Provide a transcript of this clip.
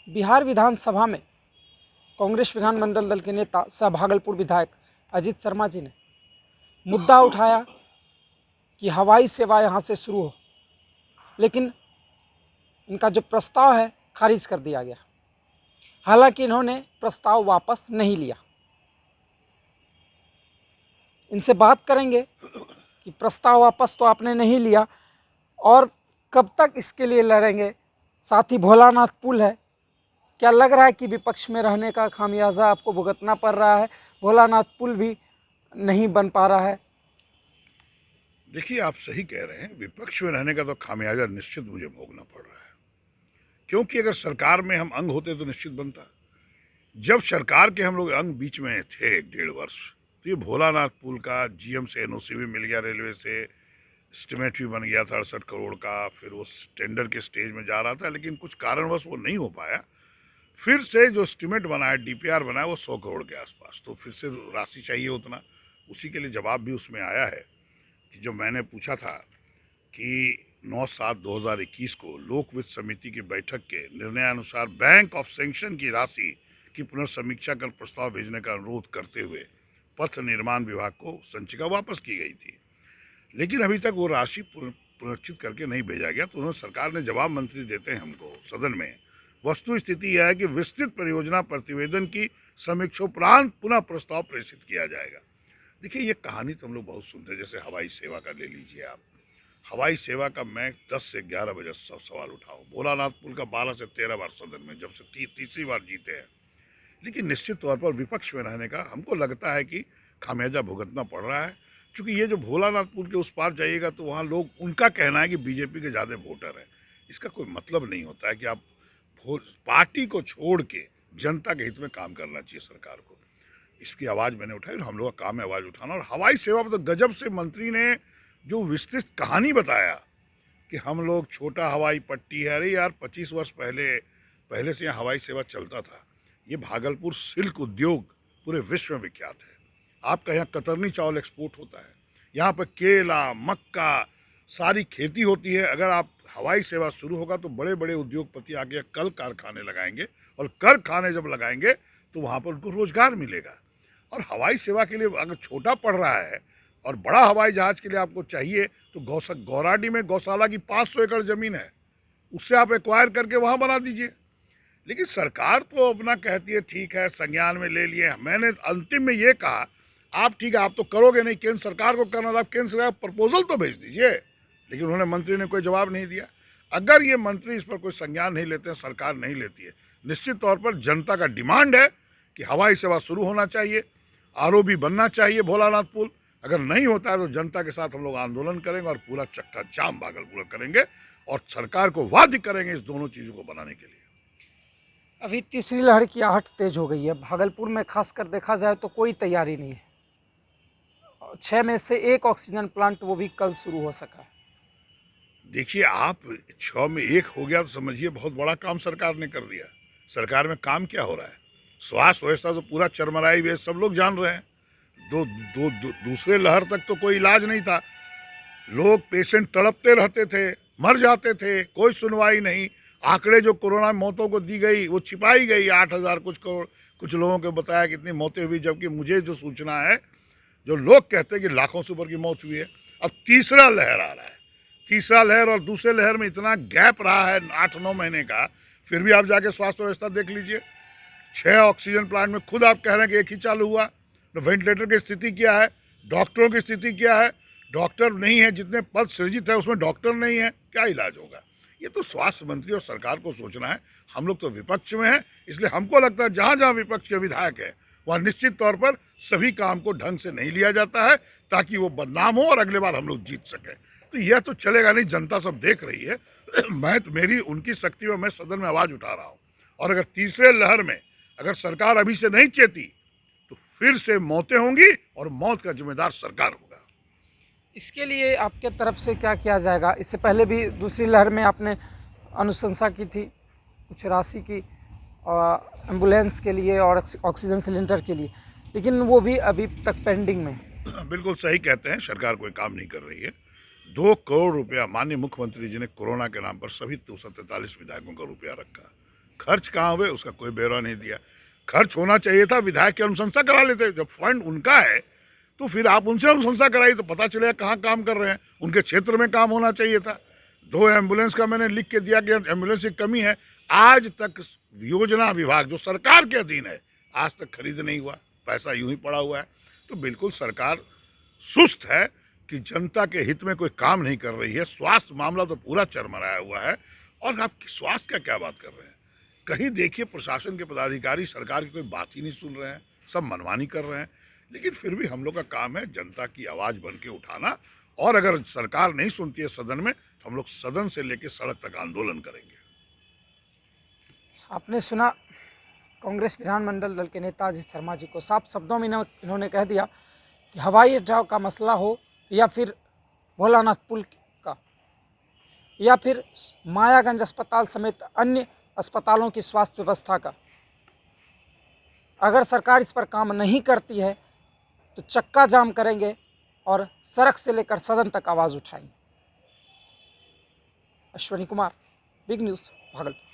बिहार विधानसभा में कांग्रेस विधानमंडल दल के नेता सह भागलपुर विधायक अजीत शर्मा जी ने मुद्दा उठाया कि हवाई सेवा यहाँ से शुरू हो, लेकिन इनका जो प्रस्ताव है खारिज कर दिया गया। हालांकि इन्होंने प्रस्ताव वापस नहीं लिया। इनसे बात करेंगे कि प्रस्ताव वापस तो आपने नहीं लिया और कब तक इसके लिए लड़ेंगे। साथ ही भोलानाथ पुल है, क्या लग रहा है कि विपक्ष में रहने का खामियाजा आपको भुगतना पड़ रहा है? भोलानाथ पुल भी नहीं बन पा रहा है। देखिए, आप सही कह रहे हैं, विपक्ष में रहने का तो खामियाजा निश्चित मुझे भोगना पड़ रहा है, क्योंकि अगर सरकार में हम अंग होते तो निश्चित बनता। जब सरकार के हम लोग अंग बीच में थे 1.5 वर्ष, तो ये भोलानाथ पुल का जीएम से एनओसी भी मिल गया, रेलवे से एस्टिमेट भी बन गया था 68 करोड़ का, फिर वो टेंडर के स्टेज में जा रहा था, लेकिन कुछ कारणवश वो नहीं हो पाया। फिर से जो एस्टिमेट बना है, डीपीआर बना है, वो 100 करोड़ के आसपास, तो फिर से राशि चाहिए उतना। उसी के लिए जवाब भी उसमें आया है कि जो मैंने पूछा था कि 9/7/2021 को लोक वित्त समिति की बैठक के निर्णयानुसार बैंक ऑफ सैंक्शन की राशि की पुनर्समीक्षा कर प्रस्ताव भेजने का अनुरोध करते हुए पथ निर्माण विभाग को संचिका वापस की गई थी, लेकिन अभी तक वो राशि पुनर्चित करके नहीं भेजा गया। तो उन्होंने, सरकार ने जवाब मंत्री देते हैं हमको सदन में, वस्तु स्थिति यह है कि विस्तृत परियोजना प्रतिवेदन की समीक्षोपरांत पुनः प्रस्ताव प्रेषित किया जाएगा। देखिए, ये कहानी तो हम लोग बहुत सुनते हैं, जैसे हवाई सेवा का ले लीजिए आप। हवाई सेवा का मैं 10 से 11 बजे सब सवाल उठाऊं, भोलानाथ पुल का 12 से 13 बार सदन में, जब से तीसरी बार जीते हैं। लेकिन निश्चित तौर पर विपक्ष में रहने का हमको लगता है कि खामियाजा भुगतना पड़ रहा है, क्योंकि ये जो भोलानाथ पुल के उस पार जाइएगा तो वहाँ लोग, उनका कहना है कि बीजेपी के ज़्यादा वोटर हैं। इसका कोई मतलब नहीं होता है कि आप पार्टी को छोड़ के जनता के हित में काम करना चाहिए सरकार को। इसकी आवाज़ मैंने उठाई और हम लोग का काम है आवाज़ उठाना। और हवाई सेवा पर तो गजब से मंत्री ने जो विस्तृत कहानी बताया कि हम लोग छोटा हवाई पट्टी है। अरे यार, 25 वर्ष पहले से यहाँ हवाई सेवा चलता था। ये भागलपुर सिल्क उद्योग पूरे विश्व में विख्यात है। आपका यहाँ कतरनी चावल एक्सपोर्ट होता है, यहाँ पर केला, मक्का, सारी खेती होती है। अगर आप हवाई सेवा शुरू होगा तो बड़े बड़े उद्योगपति आगे कल कारखाने लगाएंगे, और कारखाने जब लगाएंगे तो वहाँ पर उनको रोजगार मिलेगा। और हवाई सेवा के लिए अगर छोटा पड़ रहा है और बड़ा हवाई जहाज के लिए आपको चाहिए तो गौराडी में गौशाला की 500 एकड़ ज़मीन है, उससे आप एक्वायर करके वहाँ बना दीजिए। लेकिन सरकार तो अपना कहती है ठीक है, संज्ञान में ले लिए। मैंने अंतिम में ये कहा, आप ठीक है, आप तो करोगे नहीं, केंद्र सरकार को करना था, आप केंद्र सरकार प्रपोजल तो भेज दीजिए। लेकिन उन्होंने, मंत्री ने कोई जवाब नहीं दिया। अगर ये मंत्री इस पर कोई संज्ञान नहीं लेते हैं, सरकार नहीं लेती है, निश्चित तौर पर जनता का डिमांड है कि हवाई सेवा शुरू होना चाहिए, आरओबी बनना चाहिए भोलानाथ पुल। अगर नहीं होता है तो जनता के साथ हम लोग आंदोलन करेंगे और पूरा चक्का जाम भागलपुर करेंगे और सरकार को बाध्य करेंगे इस दोनों चीज़ों को बनाने के लिए। अभी तीसरी लहर की आहट तेज हो गई है। भागलपुर में खासकर देखा जाए तो कोई तैयारी नहीं है। 6 में से 1 ऑक्सीजन प्लांट, वो भी कल शुरू हो सका है। देखिए, आप 6 में 1 हो गया तो समझिए बहुत बड़ा काम सरकार ने कर दिया। सरकार में काम क्या हो रहा है? स्वास्थ्य व्यवस्था तो पूरा चरमराई हुई है, सब लोग जान रहे हैं। दूसरे लहर तक तो कोई इलाज नहीं था, लोग पेशेंट तड़पते रहते थे, मर जाते थे, कोई सुनवाई नहीं। आंकड़े जो कोरोना मौतों को दी गई वो छिपाई गई, 8,000 कुछ लोगों को बताया कितनी मौतें हुई, जबकि मुझे जो सूचना है, जो लोग कहते हैं कि लाखों से ऊपर की मौत हुई है। अब तीसरा लहर आ रहा है, तीसरा लहर, और दूसरे लहर में इतना गैप रहा है 8-9 महीने का, फिर भी आप जाके स्वास्थ्य व्यवस्था देख लीजिए। 6 ऑक्सीजन प्लांट में खुद आप कह रहे हैं कि 1 ही चालू हुआ। तो वेंटिलेटर की स्थिति क्या है, डॉक्टरों की स्थिति क्या है? डॉक्टर नहीं है, जितने पद सृजित है उसमें डॉक्टर नहीं है, क्या इलाज होगा? ये तो स्वास्थ्य मंत्री और सरकार को सोचना है। हम लोग तो विपक्ष में हैं, इसलिए हमको लगता है जहाँ जहाँ विपक्ष के विधायक है वहाँ निश्चित तौर पर सभी काम को ढंग से नहीं लिया जाता है, ताकि वो बदनाम हो और अगले बार हम लोग जीत सकें। तो यह तो चलेगा नहीं, जनता सब देख रही है। मेरी उनकी शक्ति में मैं सदन में आवाज़ उठा रहा हूँ। और अगर तीसरे लहर में अगर सरकार अभी से नहीं चेती तो फिर से मौतें होंगी और मौत का जिम्मेदार सरकार होगा। इसके लिए आपके तरफ से क्या किया जाएगा? इससे पहले भी दूसरी लहर में आपने अनुशंसा की थी कुछ राशि की एम्बुलेंस के लिए और ऑक्सीजन सिलेंडर के लिए, लेकिन वो भी अभी तक पेंडिंग में है। बिल्कुल सही कहते हैं, सरकार कोई काम नहीं कर रही है। 2 करोड़ रुपया माननीय मुख्यमंत्री जी ने कोरोना के नाम पर सभी 243 विधायकों का रुपया रखा। खर्च कहाँ हुए उसका कोई ब्यौरा नहीं दिया। खर्च होना चाहिए था, विधायक की अनुशंसा करा लेते। जब फंड उनका है तो फिर आप उनसे अनुशंसा कराइए तो पता चलेगा कहाँ काम कर रहे हैं। उनके क्षेत्र में काम होना चाहिए था। 2 एम्बुलेंस का मैंने लिख के दिया कि एम्बुलेंस की कमी है। आज तक योजना विभाग जो सरकार के अधीन है आज तक खरीद नहीं हुआ, पैसा यूं ही पड़ा हुआ है। तो बिल्कुल सरकार सुस्त है कि जनता के हित में कोई काम नहीं कर रही है। स्वास्थ्य मामला तो पूरा चरमराया हुआ है। और आप स्वास्थ्य का क्या बात कर रहे हैं? कहीं देखिए प्रशासन के पदाधिकारी सरकार की कोई बात ही नहीं सुन रहे हैं, सब मनमानी कर रहे हैं। लेकिन फिर भी हम लोग का काम है जनता की आवाज़ बन के उठाना। और अगर सरकार नहीं सुनती है सदन में तो हम लोग सदन से लेकर सड़क तक आंदोलन करेंगे। आपने सुना कांग्रेस विधानमंडल दल के नेता अजीत शर्मा जी को। साफ शब्दों में इन्होंने कह दिया कि हवाई अड्डा का मसला हो या फिर भोलानाथ पुल का या फिर मायागंज अस्पताल समेत अन्य अस्पतालों की स्वास्थ्य व्यवस्था का, अगर सरकार इस पर काम नहीं करती है तो चक्का जाम करेंगे और सड़क से लेकर सदन तक आवाज़ उठाएंगे। Ashwini Kumar, big news, Bhagalpur.